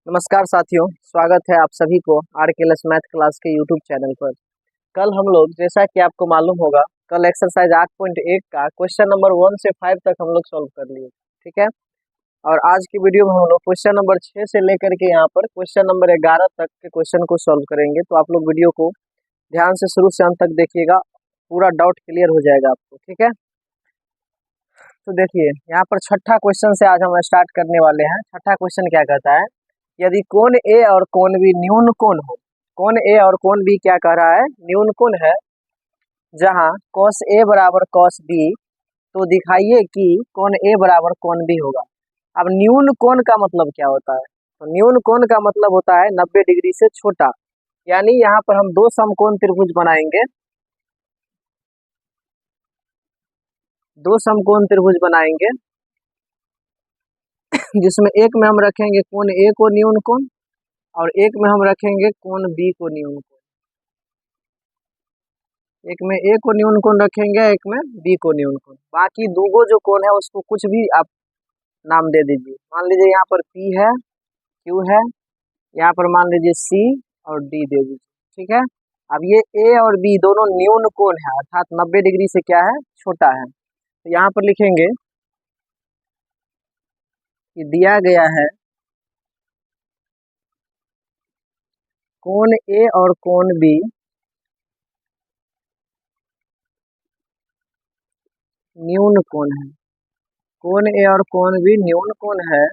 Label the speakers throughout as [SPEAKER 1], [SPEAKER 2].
[SPEAKER 1] नमस्कार साथियों, स्वागत है आप सभी को आरकेएलएस मैथ क्लास के यूट्यूब चैनल पर। कल हम लोग, जैसा कि आपको मालूम होगा, कल एक्सरसाइज 8.1 का क्वेश्चन नंबर 1 से 5 तक हम लोग सॉल्व कर लिए, ठीक है। और आज की वीडियो में हम लोग क्वेश्चन नंबर 6 से लेकर के यहाँ पर क्वेश्चन नंबर 11 तक के क्वेश्चन को सॉल्व करेंगे। तो आप लोग वीडियो को ध्यान से शुरू से अंत तक देखिएगा, पूरा डाउट क्लियर हो जाएगा आपको, ठीक है। तो देखिए, यहाँ पर छठा क्वेश्चन से आज हम स्टार्ट करने वाले हैं। छठा क्वेश्चन क्या कहता है, यदि कोण ए और कोण बी न्यून कोण हो। कोण ए और कोण बी क्या कह रहा है, न्यून कोण है। जहां cos ए बराबर cos बी, तो दिखाइए कि कोण ए बराबर कोण बी होगा। अब न्यून कोण का मतलब क्या होता है, तो न्यून कोण का मतलब होता है 90 डिग्री से छोटा। यानी यहाँ पर हम दो समकोण त्रिभुज बनाएंगे, दो समकोण त्रिभुज बनाएंगे जिसमें एक में हम रखेंगे कोण ए को न्यून कोण और एक में हम रखेंगे कोण बी को न्यून कोण। एक में ए को न्यून कोण रखेंगे, एक में बी को न्यून कोण। बाकी दूगो जो कोण है उसको कुछ भी आप नाम दे दीजिए। मान लीजिए यहाँ पर पी है, क्यू है, यहाँ पर मान लीजिए सी और डी दे दीजिए, ठीक है। अब ये ए और बी दोनों न्यून कोण है, अर्थात 90 डिग्री से क्या है, छोटा है। तो यहाँ पर लिखेंगे कि दिया गया है कोण ए और कोण बी न्यून कोण है। कोण ए और कोण बी न्यून कोण है।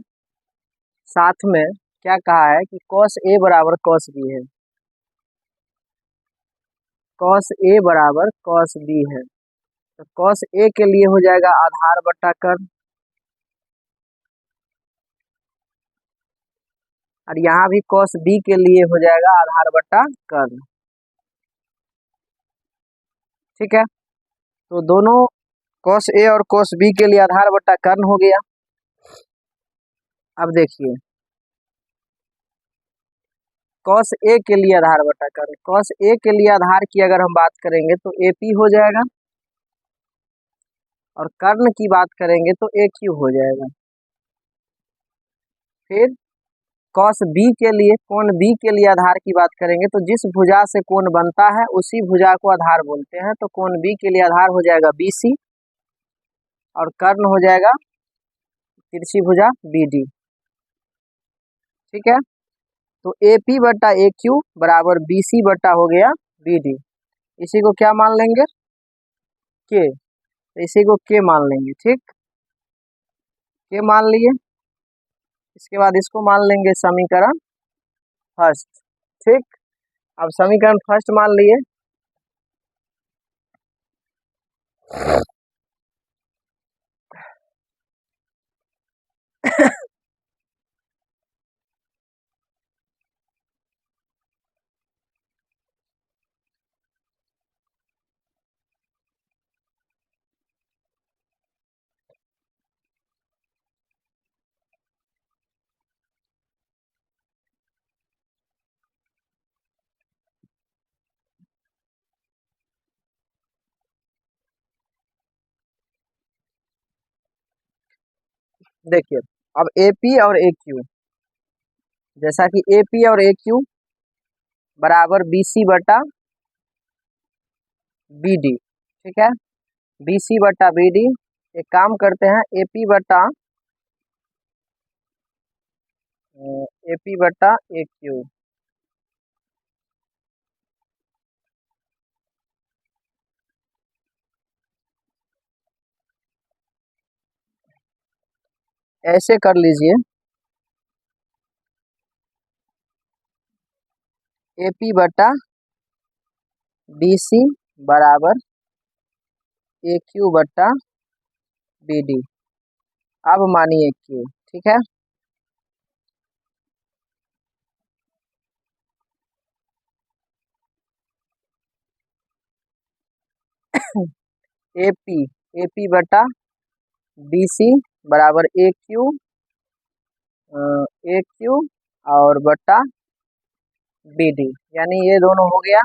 [SPEAKER 1] साथ में क्या कहा है कि cos ए बराबर cos बी है, cos ए बराबर cos बी है। तो cos ए के लिए हो जाएगा आधार बट्टा कर्ण, और यहाँ भी cos बी के लिए हो जाएगा आधार बट्टा कर्ण, ठीक है। तो दोनों cos ए और cos बी के लिए आधार बट्टा कर्ण हो गया। अब देखिए, cos ए के लिए आधार बट्टा कर्ण, cos ए के लिए आधार की अगर हम बात करेंगे तो AP हो जाएगा, और कर्ण की बात करेंगे तो AQ हो जाएगा। फिर cos बी के लिए, कोण बी के लिए आधार की बात करेंगे तो जिस भुजा से कोण बनता है उसी भुजा को आधार बोलते हैं। तो कोण बी के लिए आधार हो जाएगा BC, और कर्ण हो जाएगा तिरछी भुजा BD, ठीक है। तो AP बट्टा AQ बराबर BC बट्टा हो गया BD। इसी को क्या मान लेंगे, के। इसी को के मान लेंगे, ठीक, के मान लिए। इसके बाद इसको मान लेंगे समीकरण फर्स्ट, ठीक। अब समीकरण फर्स्ट मान लिए। देखिए, अब AP और AQ, जैसा कि AP और AQ बराबर BC बटा BD, ठीक है। BC बटा BD, एक काम करते हैं, AP बटा AQ, ऐसे कर लीजिए। AP बटा BC बराबर AQ बटा BD। अब मानिए Q, ठीक है। AP बटा BC बराबर AQ और बटा BD, यानी ये दोनों हो गया।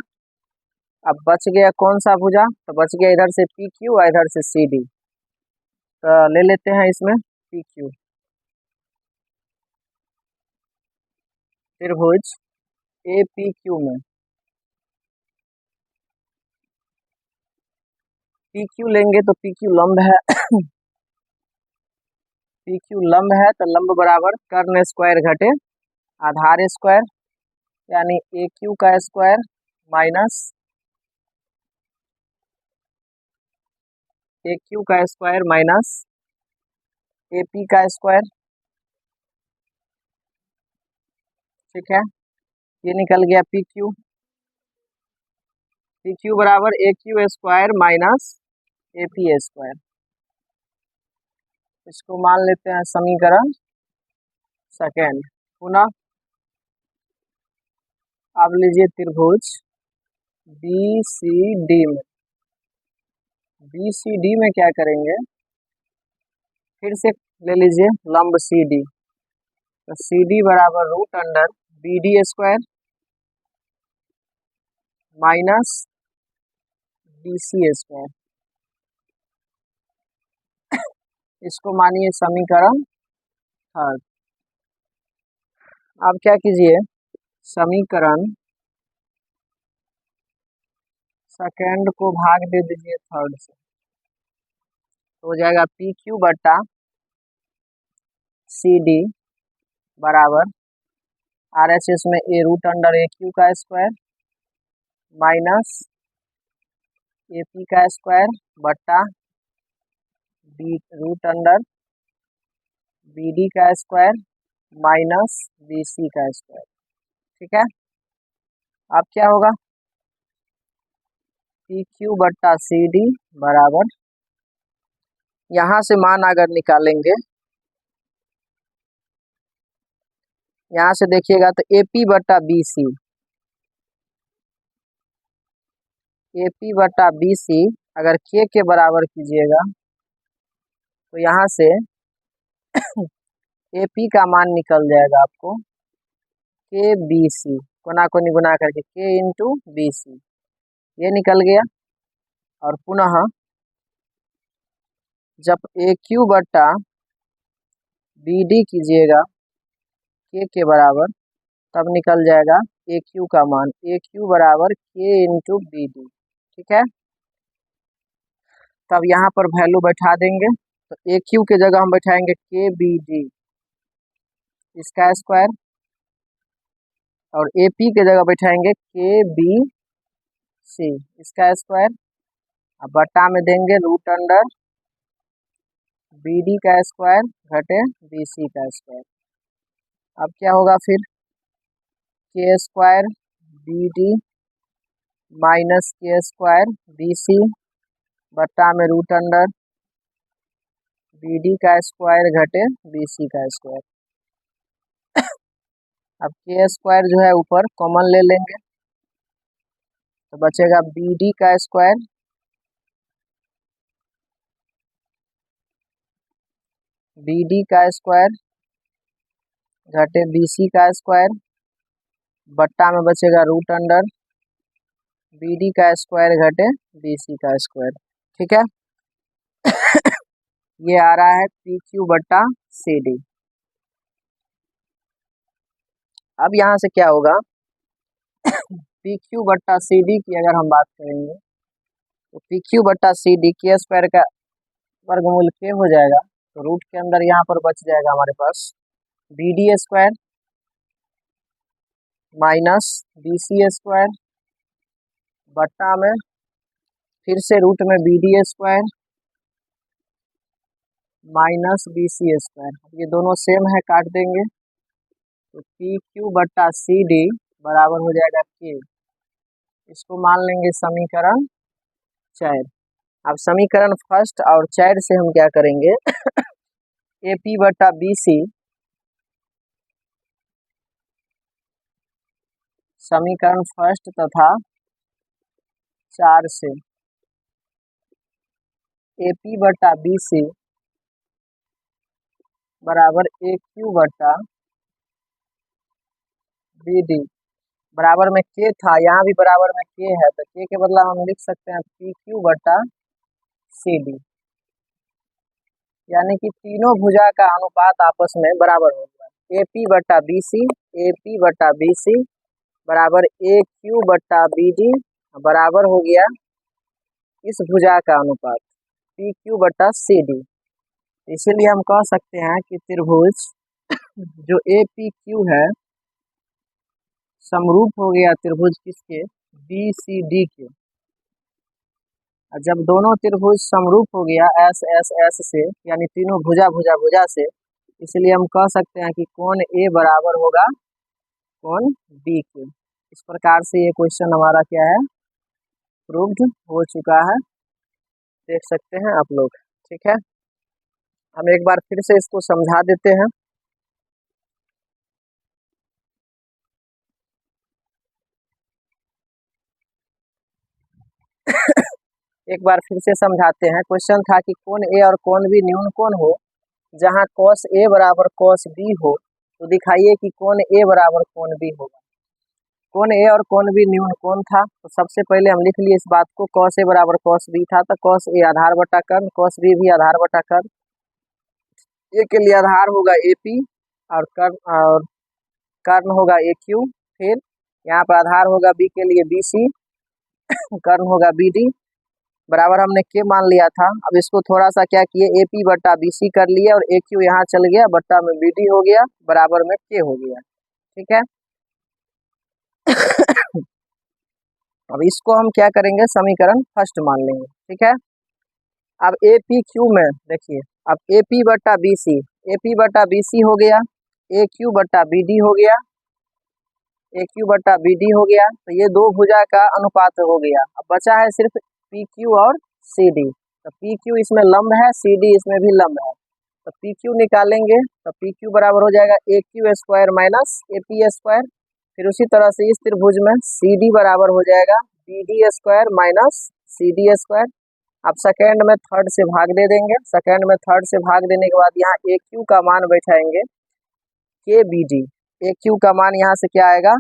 [SPEAKER 1] अब बच गया कौन सा भुजा, तो बच गया इधर से PQ और इधर से CD। तो ले लेते हैं इसमें PQ, त्रिभुज ए पी क्यू में पी क्यू लेंगे तो पी क्यू लंब है पी क्यू लंब है तो लंब बराबर कर्ण स्क्वायर घटे आधार स्क्वायर, यानी ए क्यू का स्क्वायर माइनस ए क्यू का स्क्वायर माइनस ए पी का स्क्वायर। ठीक है, ये निकल गया पी क्यू बराबर A Q square minus A P square. इसको मान लेते हैं समीकरण सेकेंड। पुनः अब लीजिए त्रिभुज बी सी डी में, बी सी डी में क्या करेंगे, फिर से ले लीजिए लंब सी डी, तो सी डी बराबर root under B D square minus B C square. इसको मानिए समीकरण थर्ड। अब क्या कीजिए, समीकरण सेकेंड को भाग दे दीजिए थर्ड से, तो हो जाएगा पी क्यू बट्टा सी डी बराबर आर एच एस में A root under A Q का स्क्वायर माइनस ए पी का स्क्वायर बट्टा B root under B D का स्क्वायर माइनस बी सी का स्क्वायर। ठीक है, अब क्या होगा, पी क्यू बट्टा सी डी बराबर, यहाँ से मान अगर निकालेंगे, यहाँ से देखिएगा तो ए पी बट्टा बी सी, ए पी बट्टा बी सी अगर के बराबर कीजिएगा तो यहाँ से ए पी का मान निकल जाएगा आपको के बी सी, कोना को निगुना करके के इंटू बी सी, ये निकल गया। और पुनः जब ए क्यू बट्टा बी डी कीजिएगा के बराबर, तब निकल जाएगा ए क्यू का मान, ए क्यू बराबर के इंटू बी डी। ठीक है, तब यहाँ पर वैल्यू बैठा देंगे, तो ए क्यू के जगह हम बैठाएंगे के बी डी इसका स्क्वायर, और ए पी के जगह बैठाएंगे के बी सी इसका स्क्वायर, अब बट्टा में देंगे रूट अंडर बी डी का स्क्वायर घटे बी सी का स्क्वायर। अब क्या होगा फिर, के स्क्वायर बी डी माइनस के स्क्वायर बी सी बट्टा में रूट अंडर बी डी का स्क्वायर घटे बी सी का स्क्वायर। अब के स्क्वायर जो है ऊपर कॉमन ले लेंगे, तो बचेगा बी डी का स्क्वायर बी डी का स्क्वायर घटे बी सी का स्क्वायर, बट्टा में बचेगा रूट अंडर बी डी का स्क्वायर घटे बी सी का स्क्वायर। ठीक है, ये आ रहा है पी क्यू बट्टा सी डी। अब यहाँ से क्या होगा, पी क्यू बट्टा सी डी की अगर हम बात करेंगे तो पी क्यू बट्टा सी डी के स्क्वायर का वर्गमूल के हो जाएगा, तो रूट के अंदर यहाँ पर बच जाएगा हमारे पास B D square minus B C square बट्टा में फिर से रूट में B D square minus B C square, ये दोनों सेम है, काट देंगे, तो पी क्यू बट्टा सी डी बराबर हो जाएगा के। इसको मान लेंगे समीकरण 4। अब समीकरण फर्स्ट और 4 से हम क्या करेंगे ए पी बट्टा बी सी, समीकरण फर्स्ट तथा 4 से ए पी बट्टा बी सी बराबर ए क्यू बट्टा बी डी बराबर में के था, यहाँ भी बराबर में के है, तो के बदला हम लिख सकते हैं पी क्यू बट्टा सी डी, यानी कि तीनों भुजा का अनुपात आपस में बराबर हो गया, ए पी बट्टा बी सी ए पी बटा बी सी बराबर ए क्यू बटा बी डी बराबर हो गया इस भुजा का अनुपात पी क्यू बटा सी डी। इसीलिए हम कह सकते हैं कि त्रिभुज जो ए पी क्यू है समरूप हो गया त्रिभुज किसके, बी सी डी के। और जब दोनों त्रिभुज समरूप हो गया एस एस एस से, यानी तीनों भुजा भुजा भुजा से, इसलिए हम कह सकते हैं कि कोण ए बराबर होगा कोण बी के। इस प्रकार से ये क्वेश्चन हमारा क्या है, प्रूव्ड हो चुका है, देख सकते हैं आप लोग। ठीक है, हम एक बार फिर से इसको समझा देते हैं। एक बार फिर से समझाते हैं। क्वेश्चन था कि कोण ए और कोण बी न्यून कोण हो जहां cos ए बराबर cos बी हो, तो दिखाइए कि कोण ए बराबर कोण बी होगा। कोण ए और कोण बी न्यून कोण था, तो सबसे पहले हम लिख लिए इस बात को, cos ए बराबर cos बी था, तो cos ए आधार बटा कर्ण, cos बी भी आधार बटा कर्ण। ए के लिए आधार होगा ए पी और कर्ण होगा ए क्यू। फिर यहाँ पर आधार होगा बी के लिए बी सी, कर्ण होगा बी डी बराबर हमने के मान लिया था। अब इसको थोड़ा सा क्या किए, ए पी बटा बी सी कर लिया और ए क्यू यहाँ चल गया, बट्टा में बी डी हो गया, बराबर में के हो गया। ठीक है, अब इसको हम क्या करेंगे, समीकरण फर्स्ट मान लेंगे। ठीक है, अब ए पी क्यू में देखिए, अब ए पी बटा बी सी, ए पी बटा बी सी हो गया, ए क्यू बटा बी डी हो गया, ए क्यू बटा बी डी हो गया, तो ये दो भुजा का अनुपात हो गया। अब बचा है सिर्फ पी क्यू और सी डी, तो पी क्यू इसमें लंब है, सी डी इसमें भी लंब है, तो पी क्यू निकालेंगे तो पी क्यू बराबर हो जाएगा A Q square minus A P square. फिर उसी तरह से इस त्रिभुज में सी डी बराबर हो जाएगा B D square minus C D square. अब सेकेंड में थर्ड से भाग दे देंगे, सेकेंड में थर्ड से भाग देने के बाद यहाँ ए क्यू का मान बैठाएंगे के बी डी, ए क्यू का मान यहाँ से क्या आएगा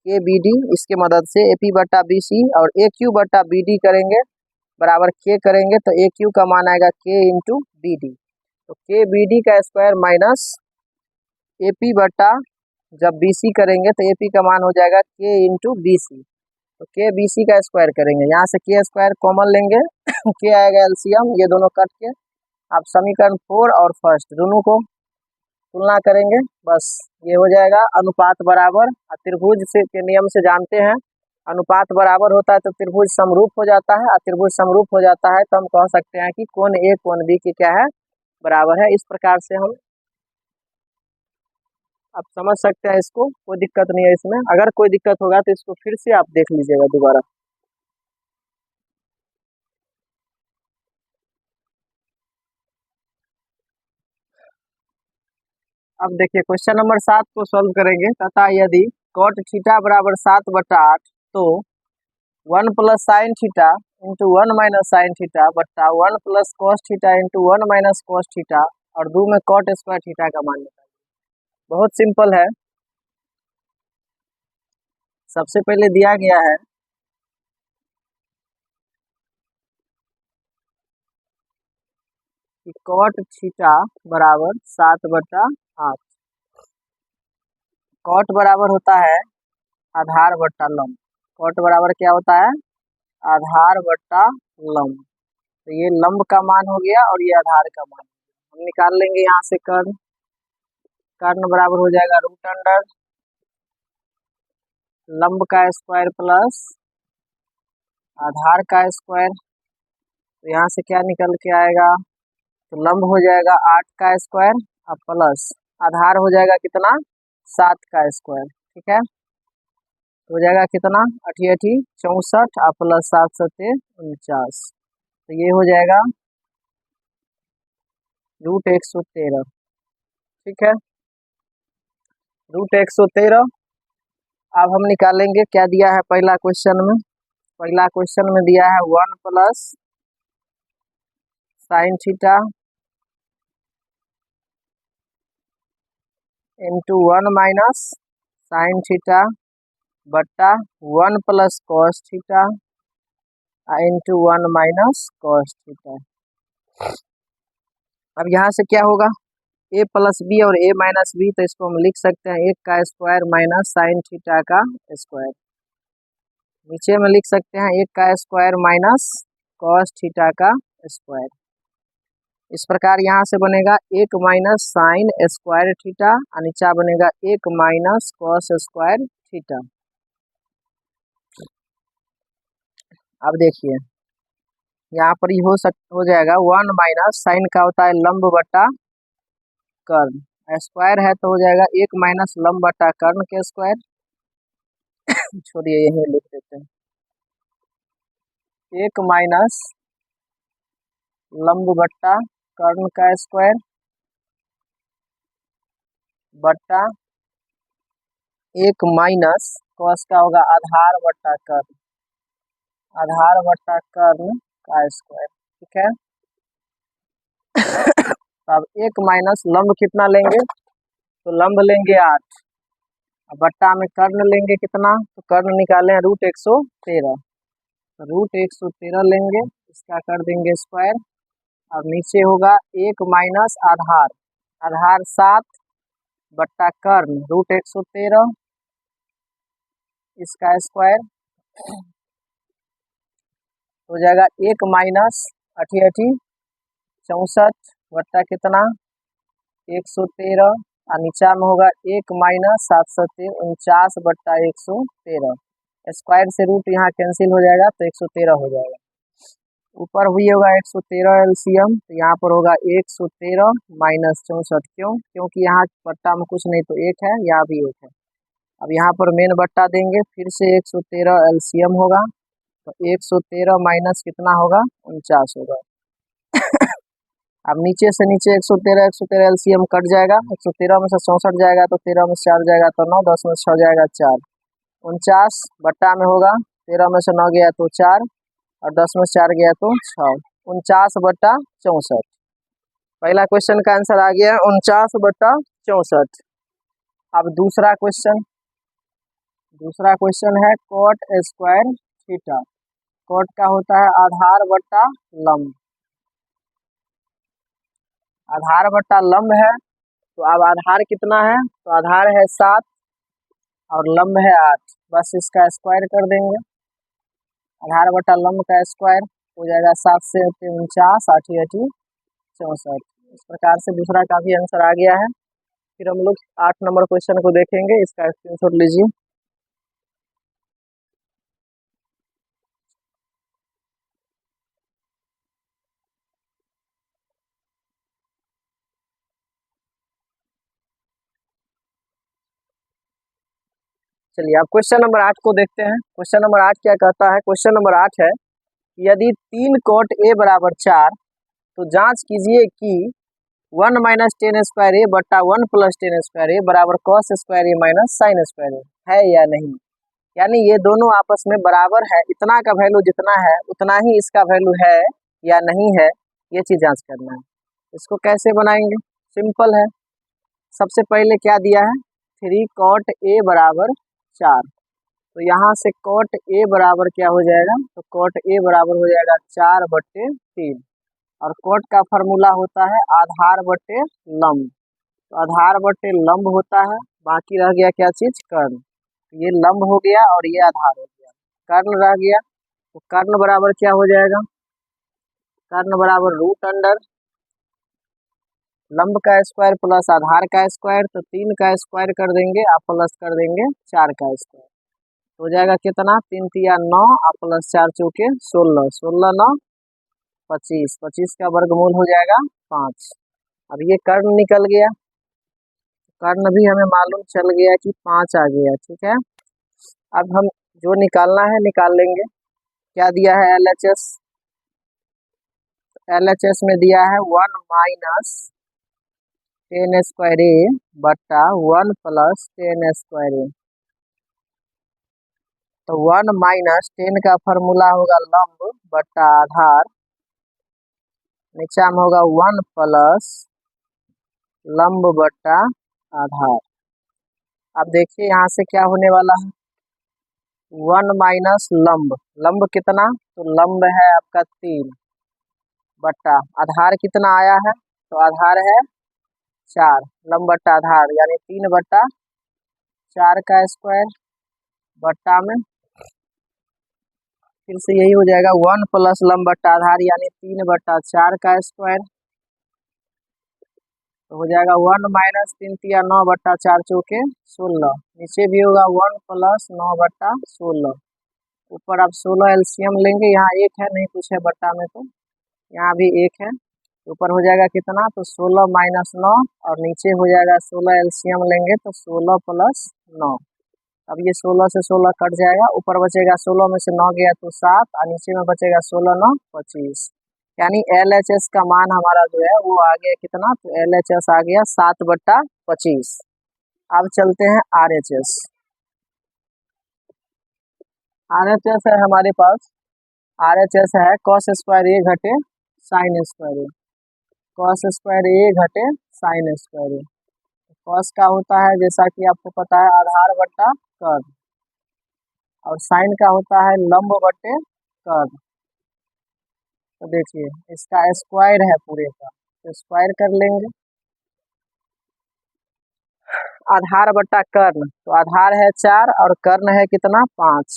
[SPEAKER 1] के बी डी, इसके मदद से ए पी बटा बी सी और ए क्यू बटा बी डी करेंगे बराबर के करेंगे, तो ए क्यू का मान आएगा के इंटू बी डी, तो के बी डी का स्क्वायर माइनस ए पी बटा, जब बी सी करेंगे तो ए पी का मान हो जाएगा के इंटू बी सी, तो के बी सी का स्क्वायर करेंगे, यहाँ से के स्क्वायर कॉमन लेंगे के आएगा एलसीएम, ये दोनों कट के। आप समीकरण 4 और फर्स्ट दोनों को तुलना करेंगे, बस ये हो जाएगा अनुपात बराबर। त्रिभुज से के नियम से जानते हैं, अनुपात बराबर होता है तो त्रिभुज समरूप हो जाता है, और त्रिभुज समरूप हो जाता है तो हम कह सकते हैं कि कोण ए कोण बी के क्या है, बराबर है। इस प्रकार से हम आप समझ सकते हैं इसको, कोई दिक्कत नहीं है इसमें। अगर कोई दिक्कत होगा तो इसको फिर से आप देख लीजिएगा दोबारा। अब देखिए क्वेश्चन नंबर 7 को सॉल्व करेंगे। तथा यदि cot थीटा बराबर 7/8 तो 1 plus sine theta into 1 minus sine theta बट्टा 1 plus cos theta into 1 minus cos theta और 2 में cot स्क्वायर थीटा का मान निकालिए। बहुत सिंपल है, सबसे पहले दिया गया है कि cot थीटा बराबर 7/8, cot बराबर होता है आधार बट्टा लंब, cot बराबर क्या होता है, आधार बट्टा लंब, तो ये लंब का मान हो गया और ये आधार का मान। हम निकाल लेंगे यहाँ से कर्ण, कर्ण बराबर हो जाएगा रूट अंडर लंब का स्क्वायर प्लस आधार का स्क्वायर, तो यहाँ से क्या निकल के आएगा, तो लंब हो जाएगा 8 का स्क्वायर और प्लस आधार हो जाएगा कितना, 7 का स्क्वायर। ठीक है, तो हो जाएगा कितना, 88 64 और प्लस 7 7 49, तो ये हो जाएगा रूट 113। ठीक है, रूट 113। अब हम निकालेंगे क्या दिया है पहला क्वेश्चन में, पहला क्वेश्चन में दिया है 1 plus sine theta into 1 minus sine theta बट्टा 1 plus cos theta into 1 minus cos theta. अब यहाँ से क्या होगा, ए प्लस बी और ए माइनस बी, तो इसको हम लिख सकते हैं 1 का स्क्वायर माइनस साइन थीटा का स्क्वायर। नीचे में लिख सकते हैं 1 का स्क्वायर माइनस कॉस थीटा का स्क्वायर। इस प्रकार यहाँ से बनेगा 1 माइनस साइन स्क्वायर थीटा और नीचा बनेगा 1 माइनस कॉस स्क्वायर थीटा। अब देखिए यहाँ पर ही हो जाएगा 1 माइनस साइन का होता है लंब बटा कर्ण, स्क्वायर है तो हो जाएगा 1 माइनस लंब बटा कर्ण के स्क्वायर। छोड़िए यही लिख देते हैं 1 माइनस लंब बट्टा कर्ण का स्क्वायर बट्टा 1 माइनस कॉस का होगा आधार बट्टा कर्ण, आधार बट्टा कर्ण का स्क्वायर। ठीक है, अब 1 माइनस लंब कितना लेंगे, तो लंब लेंगे 8, अब बट्टा में कर्ण लेंगे कितना, तो कर्ण निकालें √113, √113 लेंगे, इसका कर देंगे स्क्वायर। अब नीचे होगा 1 माइनस आधार, आधार 7 बट्टा कर्ण √113, इसका स्क्वायर हो जाएगा 1 माइनस 88 64 बट्टा कितना 113, और नीचा में होगा 1 माइनस 749 बट्टा 113, स्क्वायर से रूट यहाँ कैंसिल हो जाएगा तो 113 हो जाएगा। ऊपर हुई होगा 113 एलसीएम, तो यहाँ पर होगा 113 माइनस 64, क्योंकि यहाँ बट्टा में कुछ नहीं तो 1 है, यहाँ भी 1 है। अब यहाँ पर मेन बट्टा देंगे, फिर से 113 एलसीएम होगा, तो 113 माइनस कितना होगा 49 होगा। अब नीचे से नीचे 113 एलसीएम कट जाएगा, 113 में से 64 जाएगा तो 13 में से 4 जाएगा तो 9, 10 में से 6 जाएगा 4, 49 बट्टा में होगा 13 में से 9 गया तो 4 और 10 में से 4 गया तो 6, 49 बट्टा 64। पहला क्वेश्चन का आंसर आ गया 49 बट्टा 64। अब दूसरा क्वेश्चन है कॉट स्क्वायर थीटा। कॉट का होता है आधार बट्टा लंब, आधार बट्टा लंब है, तो अब आधार कितना है, तो आधार है 7 और लंब है 8, बस इसका स्क्वायर कर देंगे। आधार बट्टा लंब का स्क्वायर हो जाएगा 7 से 49, 8 64। इस प्रकार से दूसरा का भी आंसर आ गया है। फिर हम लोग 8 नंबर क्वेश्चन को देखेंगे, इसका स्क्रीनशॉट लीजिए। चलिए अब क्वेश्चन नंबर 8 को देखते हैं। क्वेश्चन नंबर 8 क्या कहता है, क्वेश्चन नंबर 8 है यदि 3 cot a बराबर 4, तो जांच कीजिए कि 1 माइनस टेन स्क्वायर ए बट्टा 1 प्लस टेन स्क्वायर ए बराबर कॉस स्क्वायर ए माइनस साइन स्क्वायर ए है या नहीं। यानी ये दोनों आपस में बराबर है, इतना का वैल्यू जितना है उतना ही इसका वैल्यू है या नहीं है, ये चीज़ जांच करना है। इसको कैसे बनाएंगे, सिंपल है। सबसे पहले क्या दिया है 3 cot a बराबर 4, तो यहाँ से cot a बराबर क्या हो जाएगा, तो cot a बराबर हो जाएगा 4/3, और cot का फार्मूला होता है आधार बटे लंब, तो आधार बटे लंब होता है, बाकी रह गया क्या चीज़ कर्ण। ये लंब हो गया और ये आधार हो गया, कर्ण रह गया, तो कर्ण बराबर क्या हो जाएगा, कर्ण बराबर √अंडर लंब का स्क्वायर प्लस आधार का स्क्वायर, तो 3 का स्क्वायर कर देंगे आप प्लस कर देंगे 4 का स्क्वायर, हो जाएगा कितना 3 तिया 9 और प्लस 4 चौके 16, 16 9 25, 25 का वर्गमूल हो जाएगा 5। अब ये कर्ण निकल गया, कर्ण भी हमें मालूम चल गया कि 5 आ गया। ठीक है, अब हम जो निकालना है निकाल लेंगे। क्या दिया है LHS, LHS में दिया है 1 माइनस टेन स्क्वायर ए बट्टा 1 प्लस टेन स्क्वायर ए, तो 1 माइनस 10 का फार्मूला होगा लंब बट्टा आधार, नीचा में होगा 1 प्लस लंब बट्टा आधार। अब देखिए यहाँ से क्या होने वाला है, 1 माइनस लंब, लंब कितना, तो लंब है आपका 3 बट्टा आधार कितना आया है, तो आधार है 4 लंब बट्टा आधार यानी 3/4 का स्क्वायर बट्टा में फिर से यही हो जाएगा 1 प्लस लंब बट्टा आधार यानी 3/4 का स्क्वायर, तो हो जाएगा 1 माइनस 3×9/4 चौके 16, नीचे भी होगा 1 प्लस 9/16, ऊपर आप 16 एलसीएम लेंगे, यहाँ 1 है नहीं कुछ है बट्टा में तो यहाँ भी 1 है, ऊपर हो जाएगा कितना तो 16 माइनस 9 और नीचे हो जाएगा 16 एलसीएम लेंगे तो 16 प्लस 9, अब ये 16 से 16 कट जाएगा, ऊपर बचेगा 16 में से 9 गया तो 7 और नीचे में बचेगा 16 9 25, यानी LHS का मान हमारा जो है वो आ गया कितना तो LHS आ गया 7/25। अब चलते हैं RHS। RHS है हमारे पास, RHS है cos स्क्वायर A घटे sine square A, cos square A घटे साइन स्क्वायर A। cos का होता है जैसा कि आपको पता है आधार बट्टा कर्ण, और साइन का होता है लंब बट्टे कर्ण। तो देखिए इसका स्क्वायर है पूरे का, तो स्क्वायर कर लेंगे, आधार बट्टा कर्ण, तो आधार है 4 और कर्ण है कितना 5,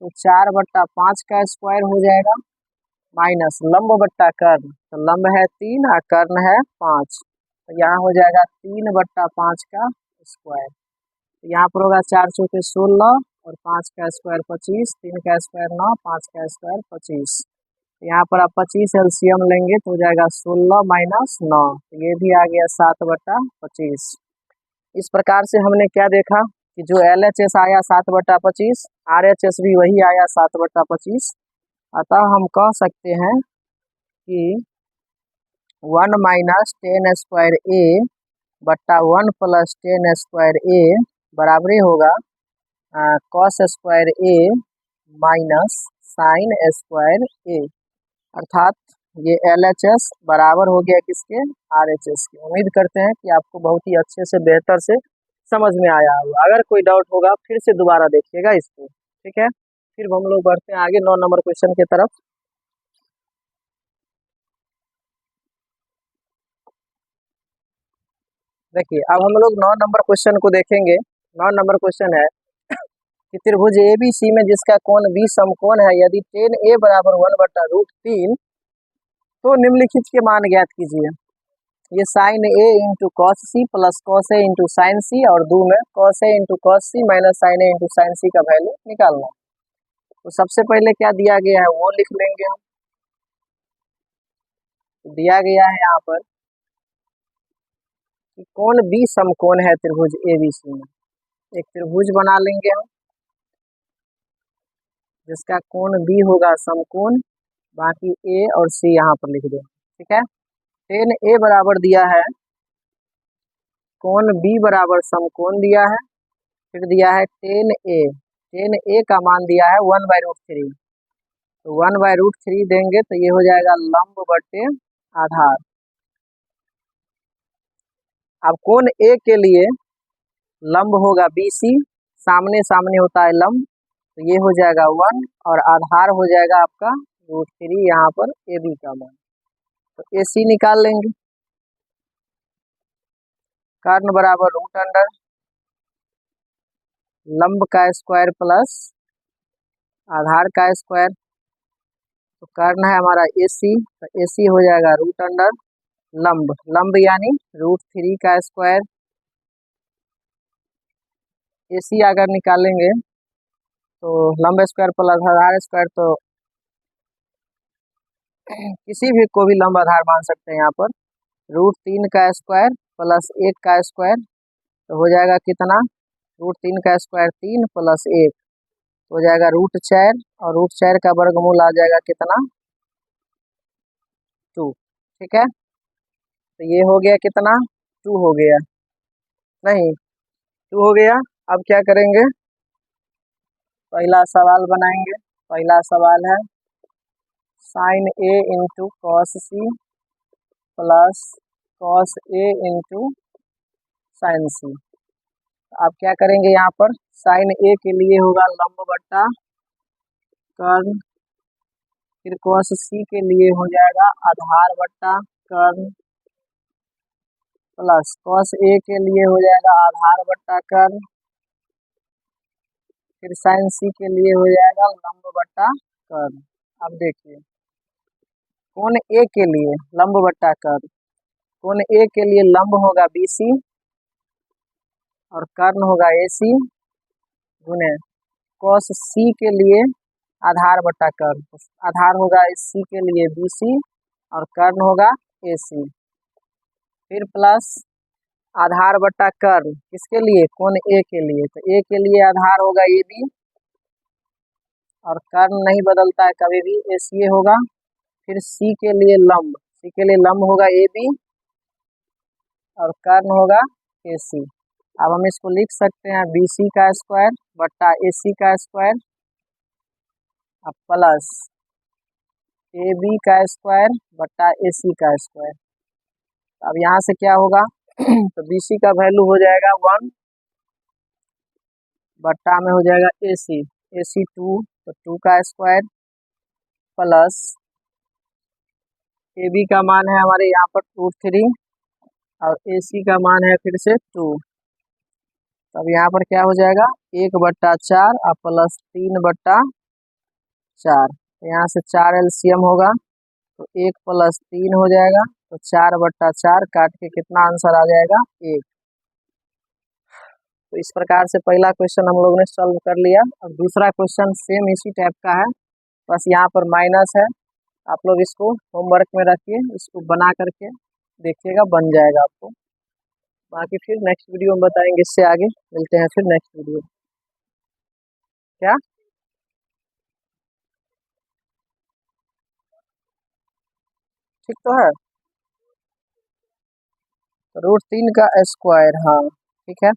[SPEAKER 1] तो 4/5 का स्क्वायर हो जाएगा, माइनस लंब बट्टा कर्ण, तो लंब है 3 और कर्ण है 5, तो यहाँ हो जाएगा 3/5 का स्क्वायर, तो यहाँ पर होगा 4 चौके 16 और 5 का स्क्वायर 25, 3 का स्क्वायर 9, 5 का स्क्वायर 25, यहाँ पर आप 25 एलसीएम लेंगे तो हो जाएगा 16 माइनस 9, तो ये भी आ गया 7/25। इस प्रकार से हमने क्या देखा कि जो LHS आया 7/25, RHS भी वही आया 7/25, अतः हम कह सकते हैं कि 1 माइनस 10 स्क्वायर A बट्टा 1 प्लस 10 स्क्वायर A बराबरी होगा cos square A minus sine square A, अर्थात ये LHS बराबर हो गया किसके RHS के। उम्मीद करते हैं कि आपको बहुत ही अच्छे से बेहतर से समझ में आया होगा, अगर कोई डाउट होगा फिर से दोबारा देखिएगा इसको, ठीक है। फिर हम लोग बढ़ते हैं आगे 9 नंबर क्वेश्चन की तरफ। देखिए अब हम लोग 9 नंबर क्वेश्चन को देखेंगे। 9 नंबर क्वेश्चन है कि त्रिभुज ABC में जिसका कोण B समकोण है, यदि tan A बराबर 1/√3 तो निम्नलिखित के मान ज्ञात कीजिए। ये sine A into cos C plus cos A into sine C और 2 में cos A into cos C minus sine A into sine C का वैल्यू निकालना। तो सबसे पहले क्या दिया गया है वो लिख लेंगे हम। तो दिया गया है यहाँ पर कि कोण B समकोण है त्रिभुज ABC में, एक त्रिभुज बना लेंगे हम जिसका कोण B होगा समकोण, बाकी A और C यहाँ पर लिख देंगे, ठीक है। tan A बराबर दिया है, कोण B बराबर समकोण दिया है, फिर दिया है tan A का मान दिया है 1/√3, तो 1/√3 देंगे तो ये हो जाएगा लंब बट्टे आधार। अब कोण A के लिए लंब होगा BC, सामने सामने होता है लंब, तो ये हो जाएगा 1 और आधार हो जाएगा आपका √3 यहाँ पर AB का मान, तो AC निकाल लेंगे। कर्ण बराबर √अंडर लंब का स्क्वायर प्लस आधार का स्क्वायर, तो कर्ण है हमारा AC, तो AC हो जाएगा √अंडर लंब, लंब यानी √3 का स्क्वायर, AC अगर निकालेंगे तो लंब स्क्वायर प्लस आधार स्क्वायर, तो किसी भी को भी लंब आधार मान सकते हैं यहाँ पर, √3 का स्क्वायर प्लस 1 का स्क्वायर, तो हो जाएगा कितना √3 का स्क्वायर 3 प्लस 1 हो जाएगा √4 और √4 का वर्गमूल आ जाएगा कितना 2, ठीक है। तो ये हो गया कितना 2 हो गया, नहीं 2 हो गया। अब क्या करेंगे, पहला सवाल बनाएंगे। पहला सवाल है sine A into cos C plus cos A into sine C। आप क्या करेंगे यहाँ पर साइन A के लिए होगा लंब बट्टा कर्ण, फिर कॉस C के लिए हो जाएगा आधार बट्टा कर्ण प्लस कॉस ए के लिए हो जाएगा आधार बट्टा कर्ल, फिर साइन सी के लिए हो जाएगा लंब बट्टा कर्ल। अब देखिए कोण ए के लिए लंब बट्टा कर्ल, कोण ए के लिए लंब होगा BC और कर्ण होगा AC गुने कॉस सी के लिए आधार बट्टा कर्ल, आधार होगा सी के लिए BC और कर्ण होगा AC, फिर प्लस आधार बट्टा कर्ल किसके लिए, कोण ए के लिए, तो ए के लिए आधार होगा AB और कर्ण नहीं बदलता है कभी भी, AC होगा। फिर सी के लिए लंब, सी के लिए लंब होगा AB और कर्ण होगा AC। अब हम इसको लिख सकते हैं BC का स्क्वायर बट्टा AC का स्क्वायर अब प्लस AB का स्क्वायर बट्टा AC का स्क्वायर। अब यहाँ से क्या होगा तो BC का वैल्यू हो जाएगा 1 बट्टा में हो जाएगा AC 2 तो 2 का स्क्वायर प्लस AB का मान है हमारे यहाँ पर 2 3 और AC का मान है फिर से 2। अब यहाँ पर क्या हो जाएगा 1/4 और प्लस 3/4, तो यहाँ से 4 LCM होगा तो 1 + 3 हो जाएगा, तो 4/4 काट के कितना आंसर आ जाएगा 1। तो इस प्रकार से पहला क्वेश्चन हम लोग ने सॉल्व कर लिया। अब दूसरा क्वेश्चन सेम इसी टाइप का है, बस यहाँ पर माइनस है। आप लोग इसको होमवर्क में रखिए, इसको बना करके देखिएगा, बन जाएगा आपको। बाकी फिर नेक्स्ट वीडियो में बताएंगे, इससे आगे मिलते हैं फिर नेक्स्ट वीडियो। क्या ठीक तो है, √3 का स्क्वायर, हाँ ठीक है।